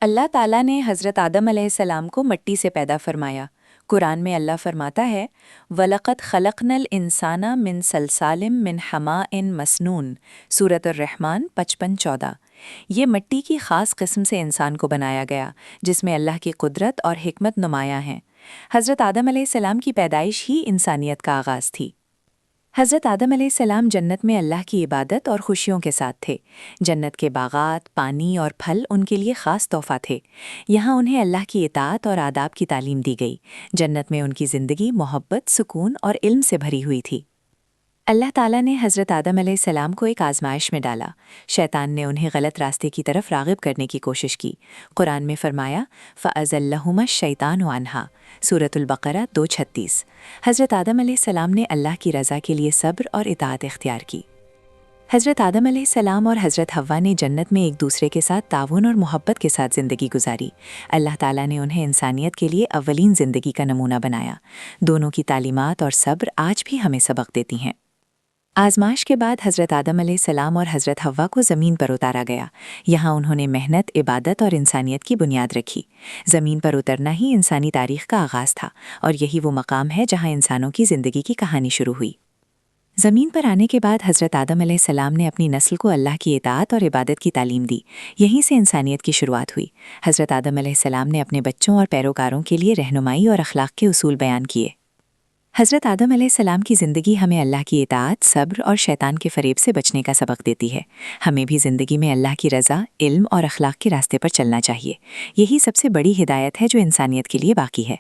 اللہ ताला ने हज़रत आदम अलैहिस्सलाम को मिट्टी से पैदा फरमाया। कुरान में अल्लाह फरमाता है, वलक़द खलक़नल इंसाना मिन सलसालिम मिन हमाइन मसनून, सूरत अर्रहमान 55-14। ये मिट्टी की ख़ास किस्म से इंसान को बनाया गया, जिसमें अल्लाह की कुदरत और हिकमत नुमायाँ हैं। हज़रत आदम अलैहिस्सलाम की पैदाइश ही इंसानियत का आगाज़ थी। हज़रत आदम अलैहिस्सलाम जन्नत में अल्लाह की इबादत और खुशियों के साथ थे। जन्नत के बागात, पानी और फल उनके लिए ख़ास तोहफ़ा थे। यहाँ उन्हें अल्लाह की इताअत और आदाब की तालीम दी गई। जन्नत में उनकी ज़िंदगी मोहब्बत, सुकून और इल्म से भरी हुई थी। अल्लाह ताला ने हज़रत आदम अलैहिस्सलाम को एक आज़माइश में डाला। शैतान ने उन्हें गलत रास्ते की तरफ राग़िब करने की कोशिश की। कुरान में फ़रमाया, फ़अज़ल्लहुमा शैतानु अन्हा, सूरतुल बक़रा 2:36। हज़रत आदम अलैहिस्सलाम ने अल्लाह की रज़ा के लिए सब्र और इताअत इख्तियार की। हज़रत आदम अलैहिस्सलाम और हज़रत हव्वा ने जन्नत में एक दूसरे के साथ ताउन और मोहब्बत के साथ ज़िंदगी गुजारी। अल्लाह ताला ने उन्हें इंसानियत के लिए अव्वलीन ज़िंदगी का नमूना बनाया। दोनों की तालीमात और सब्र आज भी हमें सबक देती हैं। आज़माइश के बाद हज़रत आदम अलैहिस्सलाम और हज़रत हव्वा को ज़मीन पर उतारा गया। यहाँ उन्होंने मेहनत, इबादत और इंसानियत की बुनियाद रखी। ज़मीन पर उतरना ही इंसानी तारीख़ का आगाज़ था, और यही वो मकाम है जहाँ इंसानों की ज़िंदगी की कहानी शुरू हुई। ज़मीन पर आने के बाद हज़रत आदम अलैहिस्सलाम ने अपनी नस्ल को अल्लाह की इताअत और इबादत की तालीम दी। यहीं से इंसानियत की शुरुआत हुई। हज़रत आदम अलैहिस्सलाम ने अपने बच्चों और पैरोकारों के लिए रहनुमाई और अखलाक के उसूल बयान किए। हज़रत आदम अलैहिस्सलाम की ज़िंदगी हमें अल्लाह की इताअत, सब्र और शैतान के फ़रेब से बचने का सबक देती है। हमें भी ज़िंदगी में अल्लाह की रज़ा, इल्म और अखलाक के रास्ते पर चलना चाहिए। यही सबसे बड़ी हिदायत है जो इंसानियत के लिए बाकी है।